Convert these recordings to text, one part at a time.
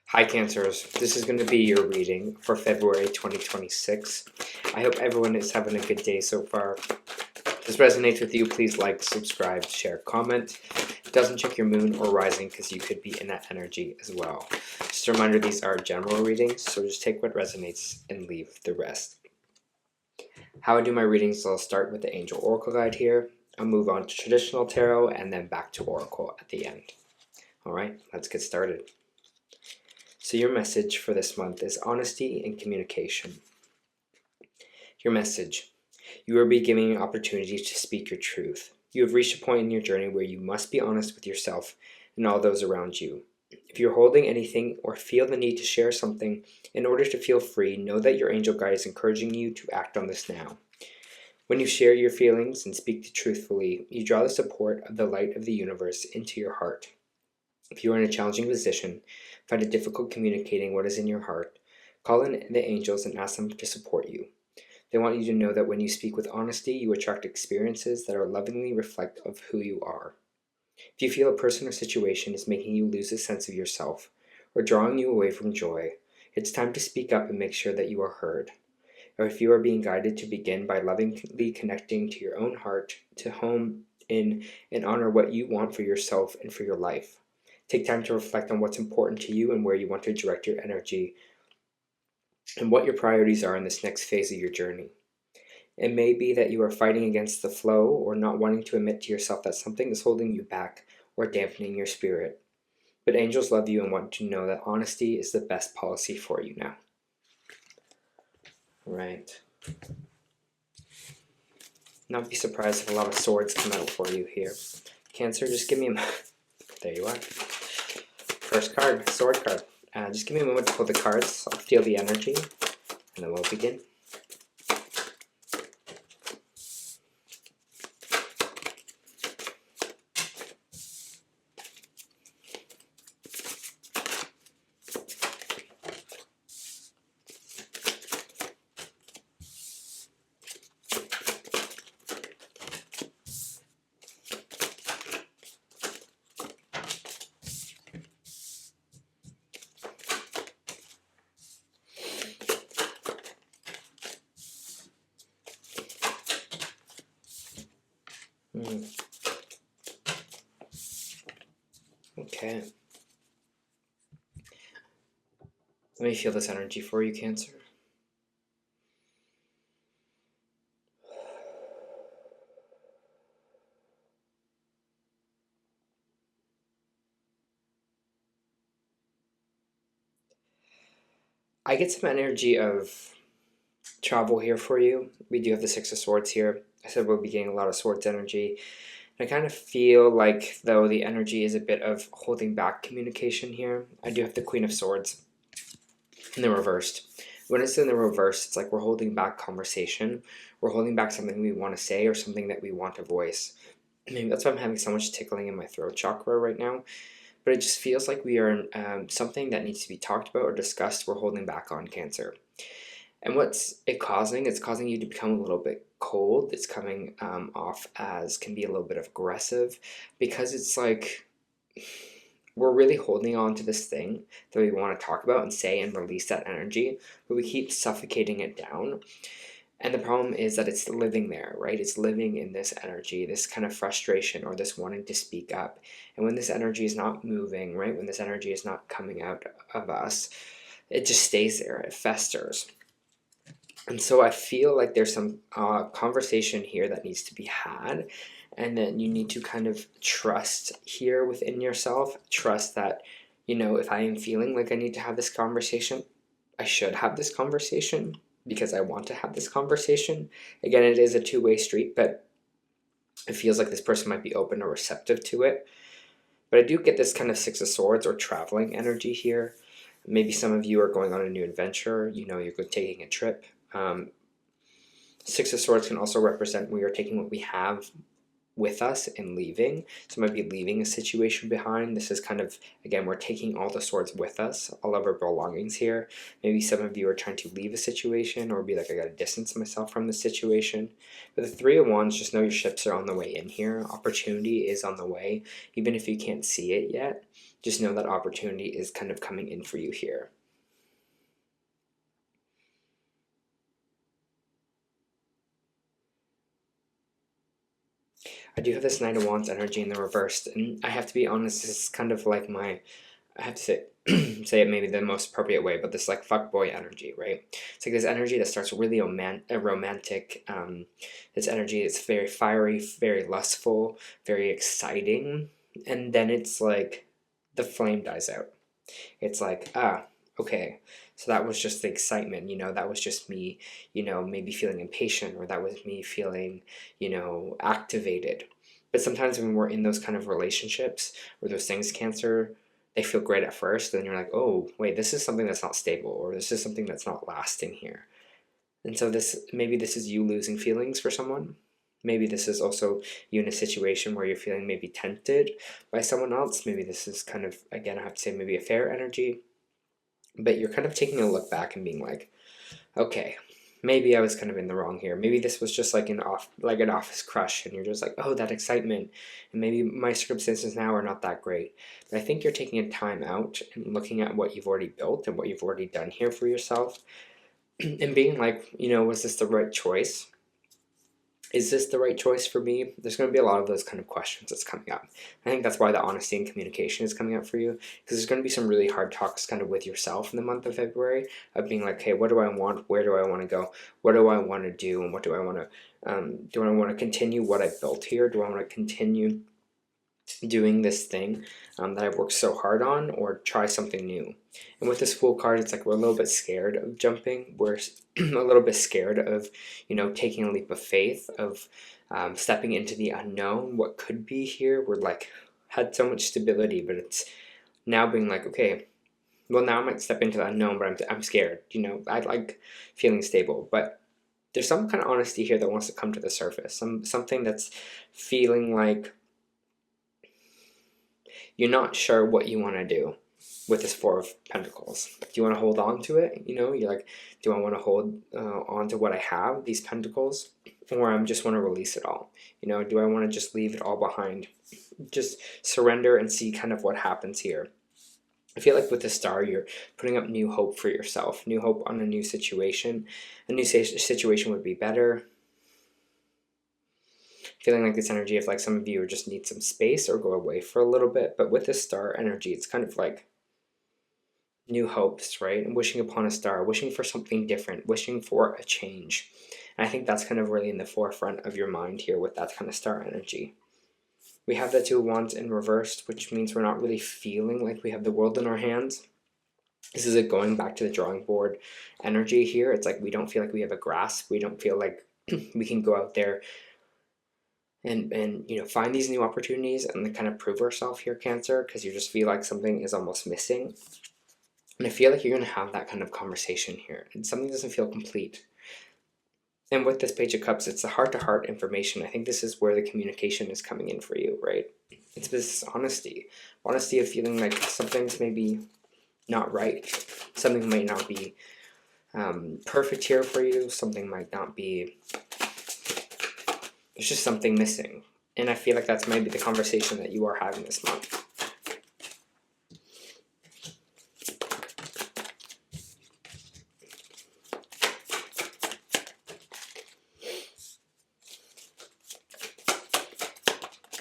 Hi Cancers, this is going to be your reading for February 2026. I hope everyone is having a good day so far. If this resonates with you, please like, subscribe, share, comment. It doesn't check your moon or rising because you could be in that energy as well. Just a reminder, these are general readings, so just take what resonates and leave the rest. How I do my readings, I'll start with the Angel Oracle Guide here. I'll move on to Traditional Tarot and then back to Oracle at the end. Alright, let's get started. So your message for this month is honesty and communication. Your message: you will be given an opportunity to speak your truth. You have reached a point in your journey where you must be honest with yourself and all those around you. If you're holding anything or feel the need to share something in order to feel free, know that your angel guide is encouraging you to act on this now. When you share your feelings and speak truthfully, you draw the support of the light of the universe into your heart. If you are in a challenging position, find it difficult communicating what is in your heart, call in the angels and ask them to support you. They want you to know that when you speak with honesty, you attract experiences that are lovingly reflective of who you are. If you feel a person or situation is making you lose a sense of yourself or drawing you away from joy, it's time to speak up and make sure that you are heard. Or if you are being guided to begin by lovingly connecting to your own heart, to home in and honor what you want for yourself and for your life. Take time to reflect on what's important to you and where you want to direct your energy and what your priorities are in this next phase of your journey. It may be that you are fighting against the flow or not wanting to admit to yourself that something is holding you back or dampening your spirit. But angels love you and want you to know that honesty is the best policy for you now. Right. Not be surprised if a lot of swords come out for you here. Cancer, just give me a moment. There you are. First card, sword card. Just give me a moment to pull the cards. I'll feel the energy, and then we'll begin. Okay. Let me feel this energy for you, Cancer. I get some energy of travel here for you. We do have the Six of Swords here. I said we'll be getting a lot of swords energy. I kind of feel like, though, the energy is a bit of holding back communication here. I do have the Queen of Swords in the reversed. When it's in the reverse, it's like we're holding back conversation. We're holding back something we want to say or something that we want to voice. Maybe that's why I'm having so much tickling in my throat chakra right now. But it just feels like we are in something that needs to be talked about or discussed. We're holding back on, Cancer. And what's it causing? It's causing you to become a little bit cold. It's coming off as can be a little bit of aggressive because it's like we're really holding on to this thing that we want to talk about and say and release that energy, but we keep suffocating it down. And the problem is that it's living there, right? It's living in this energy, this kind of frustration or this wanting to speak up. And when this energy is not moving, right? When this energy is not coming out of us, it just stays there. It festers. And so I feel like there's some conversation here that needs to be had, and then you need to kind of trust here within yourself. Trust that, if I am feeling like I need to have this conversation, I should have this conversation because I want to have this conversation. Again, it is a two-way street, but it feels like this person might be open or receptive to it. But I do get this kind of Six of Swords or traveling energy here. Maybe some of you are going on a new adventure. You're taking a trip. Six of Swords can also represent we are taking what we have with us and leaving. So might be leaving a situation behind. This is kind of, again, we're taking all the swords with us, all of our belongings here. Maybe some of you are trying to leave a situation or be like, I gotta distance myself from the situation. But the Three of Wands, just know your ships are on the way in here. Opportunity is on the way. Even if you can't see it yet, just know that opportunity is kind of coming in for you here. I do have this Knight of Wands energy in the reversed, and I have to be honest, this is kind of like my, I have to say, say it maybe the most appropriate way, but this like fuckboy energy, right? It's like this energy that starts really romantic, this energy is very fiery, very lustful, very exciting, and then it's like the flame dies out. It's like, okay, so that was just the excitement, you know, that was just me, you know, maybe feeling impatient, or that was me feeling, you know, activated. But sometimes when we're in those kind of relationships or those things, Cancer, they feel great at first, then you're like, oh, wait, this is something that's not stable, or this is something that's not lasting here. And so maybe this is you losing feelings for someone. Maybe this is also you in a situation where you're feeling maybe tempted by someone else. Maybe this is kind of, again, I have to say, maybe a fair energy. But you're kind of taking a look back and being like, okay, maybe I was kind of in the wrong here. Maybe this was just like an office crush, and you're just like, oh, that excitement. And maybe my circumstances now are not that great. But I think you're taking a time out and looking at what you've already built and what you've already done here for yourself, and being like, you know, was this the right choice? Is this the right choice for me? There's going to be a lot of those kind of questions that's coming up. I think that's why the honesty and communication is coming up for you, because there's going to be some really hard talks kind of with yourself in the month of February of being like, hey, what do I want? Where do I want to go? What do I want to do? And what do I want to, do I want to continue what I've built here? Do I want to continue doing this thing that I've worked so hard on, or try something new? And with this Fool card, it's like we're a little bit scared of jumping. We're a little bit scared of, you know, taking a leap of faith, of stepping into the unknown, what could be here. We're like, had so much stability, but it's now being like, okay, well, now I might step into the unknown, but I'm scared. You know, I like feeling stable, but there's some kind of honesty here that wants to come to the surface. Something that's feeling like you're not sure what you want to do with this Four of Pentacles. Do you want to hold on to it? You know, you're like, do I want to hold on to what I have, these Pentacles, or I just want to release it all? You know, do I want to just leave it all behind? Just surrender and see kind of what happens here. I feel like with the Star, you're putting up new hope for yourself, new hope on a new situation. A new situation would be better. Feeling like this energy of like some of you just need some space or go away for a little bit. But with this Star energy, it's kind of like new hopes, right? And wishing upon a star, wishing for something different, wishing for a change. And I think that's kind of really in the forefront of your mind here with that kind of Star energy. We have the Two of Wands in reversed, which means we're not really feeling like we have the world in our hands. This is a going back to the drawing board energy here. It's like we don't feel like we have a grasp. We don't feel like we can go out there and you know, find these new opportunities and kind of prove ourselves here, Cancer, because you just feel like something is almost missing. And I feel like you're going to have that kind of conversation here, and something doesn't feel complete. And with this Page of Cups, it's the heart-to-heart information. I think this is where the communication is coming in for you, right? It's this honesty of feeling like something's maybe not right. Something might not be perfect here for you. Something might not be, there's just something missing. And I feel like that's maybe the conversation that you are having this month.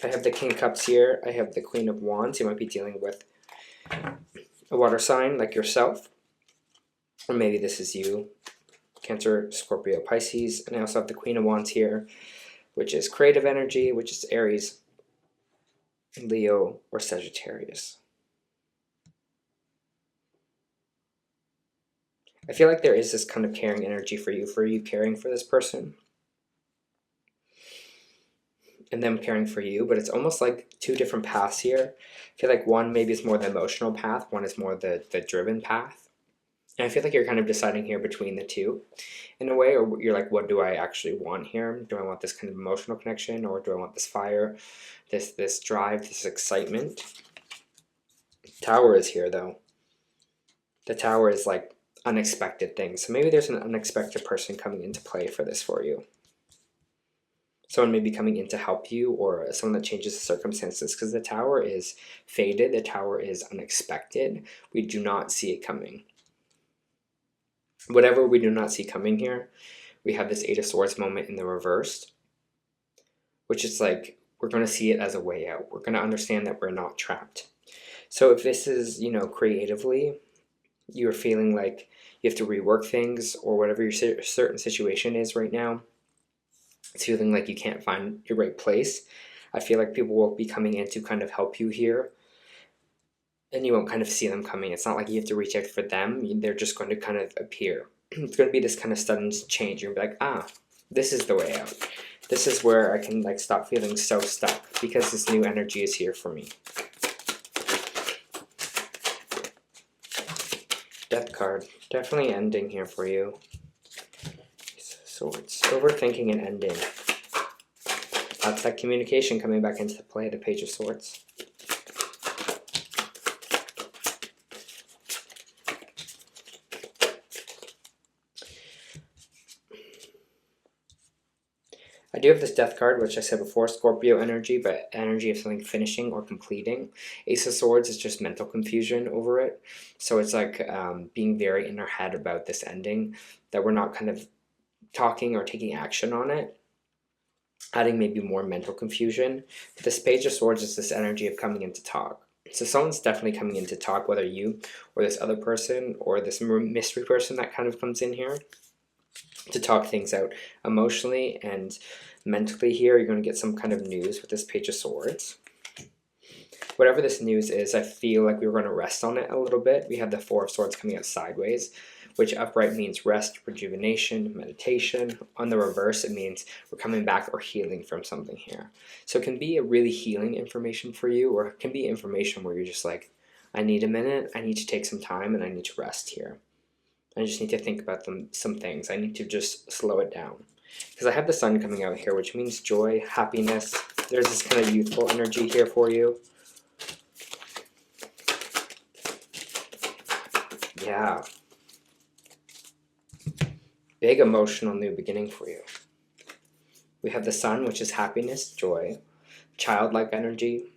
I have the King of Cups here. I have the Queen of Wands. You might be dealing with a water sign like yourself. Or maybe this is you, Cancer, Scorpio, Pisces. And I also have the Queen of Wands here, which is creative energy, which is Aries, Leo, or Sagittarius. I feel like there is this kind of caring energy for you caring for this person, and them caring for you, but it's almost like two different paths here. I feel like one maybe is more the emotional path, one is more the driven path. And I feel like you're kind of deciding here between the two in a way, or you're like, what do I actually want here? Do I want this kind of emotional connection, or do I want this fire, this drive, this excitement? Tower is here though. The Tower is like unexpected things. So maybe there's an unexpected person coming into play for this for you. Someone may be coming in to help you, or someone that changes the circumstances, because the Tower is faded, the Tower is unexpected. We do not see it coming. Whatever we do not see coming here, we have this Eight of Swords moment in the reversed, which is like, we're going to see it as a way out. We're going to understand that we're not trapped. So if this is, you know, creatively, you're feeling like you have to rework things, or whatever your certain situation is right now, it's feeling like you can't find your right place, I feel like people will be coming in to kind of help you here, and you won't kind of see them coming. It's not like you have to reach out for them. They're just going to kind of appear. It's going to be this kind of sudden change. You're going to be like, ah, this is the way out. This is where I can like stop feeling so stuck, because this new energy is here for me. Death card. Definitely ending here for you. So it's overthinking and ending. That's that communication coming back into play, the Page of Swords. I do have this Death card, which I said before, Scorpio energy, but energy of something finishing or completing. Ace of Swords is just mental confusion over it. So it's like being very in our head about this ending, that we're not kind of talking or taking action on it, adding maybe more mental confusion. But this Page of Swords is this energy of coming in to talk. So someone's definitely coming in to talk, whether you or this other person or this mystery person that kind of comes in here, to talk things out emotionally and mentally. Here you're going to get some kind of news with this Page of Swords. Whatever this news is, I feel like we're going to rest on it a little bit. We have the Four of Swords coming out sideways, which upright means rest, rejuvenation, meditation. On the reverse, it means we're coming back or healing from something here. So it can be a really healing information for you, or it can be information where you're just like, I need a minute, I need to take some time, and I need to rest here. I just need to think about some things. I need to just slow it down. Because I have the Sun coming out here, which means joy, happiness. There's this kind of youthful energy here for you. Yeah. Big emotional new beginning for you. We have the Sun, which is happiness, joy, childlike energy.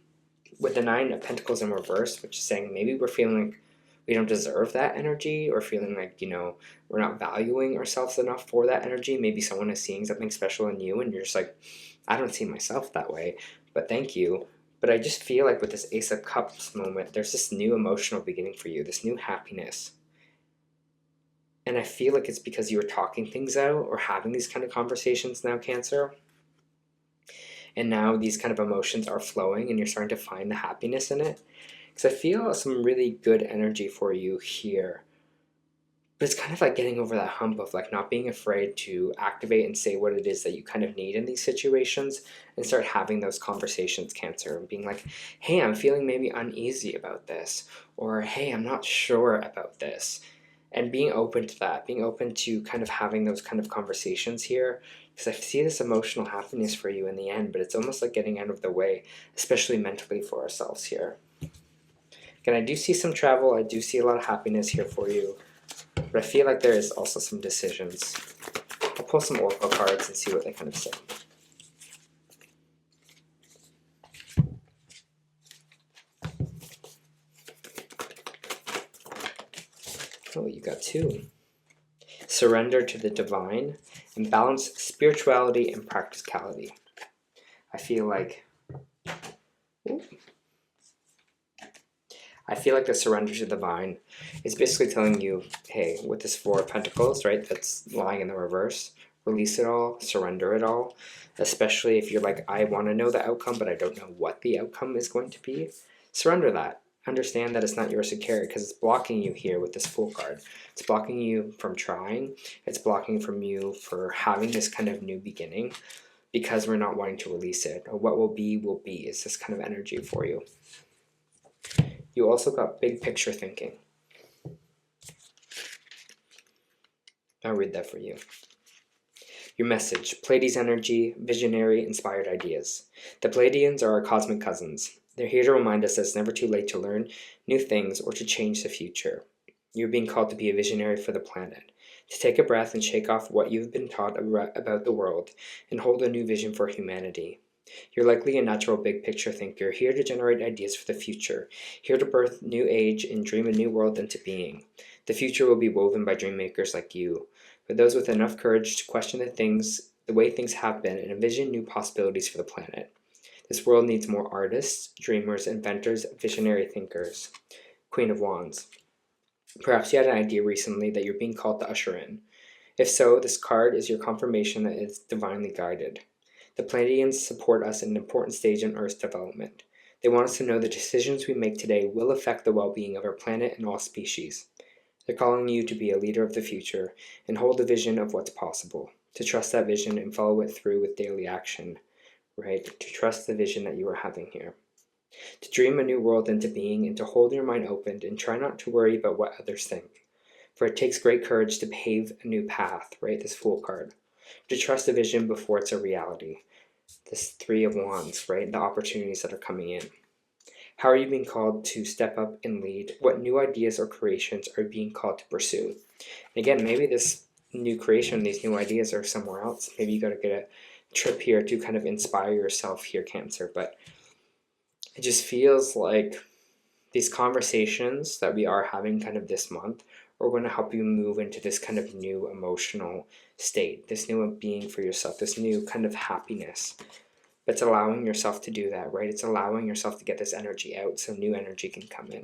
With the Nine of Pentacles in reverse, which is saying maybe we're feeling like we don't deserve that energy, or feeling like, you know, we're not valuing ourselves enough for that energy. Maybe someone is seeing something special in you and you're just like, I don't see myself that way, but thank you. But I just feel like with this Ace of Cups moment, there's this new emotional beginning for you, this new happiness. And I feel like it's because you were talking things out or having these kind of conversations now, Cancer. And now these kind of emotions are flowing and you're starting to find the happiness in it. Because I feel some really good energy for you here. But it's kind of like getting over that hump of like not being afraid to activate and say what it is that you kind of need in these situations, and start having those conversations, Cancer, and being like, hey, I'm feeling maybe uneasy about this, or hey, I'm not sure about this. And being open to that, being open to kind of having those kind of conversations here, because I see this emotional happiness for you in the end, but it's almost like getting out of the way, especially mentally for ourselves here. Again, I do see some travel, I do see a lot of happiness here for you, but I feel like there is also some decisions. I'll pull some oracle cards and see what they kind of say. Oh, you got two. Surrender to the divine and balance spirituality and practicality. I feel like the surrender to the divine is basically telling you, hey, with this Four of Pentacles, right, that's lying in the reverse, release it all, surrender it all, especially if you're like, I want to know the outcome, but I don't know what the outcome is going to be. Surrender that. Understand that it's not yours to carry, because it's blocking you here with this Fool card. It's blocking you from trying. It's blocking from you for having this kind of new beginning, because we're not wanting to release it. Or what will be is this kind of energy for you. You also got big picture thinking. I'll read that for you. Your message: Pleiades energy, visionary, inspired ideas. The Pleiadians are our cosmic cousins. They're here to remind us that it's never too late to learn new things or to change the future. You're being called to be a visionary for the planet, to take a breath and shake off what you've been taught about the world and hold a new vision for humanity. You're likely a natural big picture thinker, here to generate ideas for the future, here to birth new age and dream a new world into being. The future will be woven by dream makers like you, for those with enough courage to question the way things have been and envision new possibilities for the planet. This world needs more artists, dreamers, inventors, visionary thinkers. Queen of Wands. Perhaps you had an idea recently that you're being called to usher in. If so, this card is your confirmation that it's divinely guided. The Pleiadians support us at an important stage in Earth's development. They want us to know the decisions we make today will affect the well-being of our planet and all species. They're calling you to be a leader of the future and hold a vision of what's possible, to trust that vision and follow it through with daily action, right? To trust the vision that you are having here. To dream a new world into being and to hold your mind open and try not to worry about what others think. For it takes great courage to pave a new path, right? This Fool card. To trust a vision before it's a reality. This Three of Wands, right? The opportunities that are coming in. How are you being called to step up and lead? What new ideas or creations are you being called to pursue? And again, maybe this new creation, these new ideas are somewhere else. Maybe you got to get a trip here to kind of inspire yourself here, Cancer. But it just feels like these conversations that we are having kind of this month are going to help you move into this kind of new emotional state, this new being for yourself, this new kind of happiness. But it's allowing yourself to do that, right? It's allowing yourself to get this energy out so new energy can come in.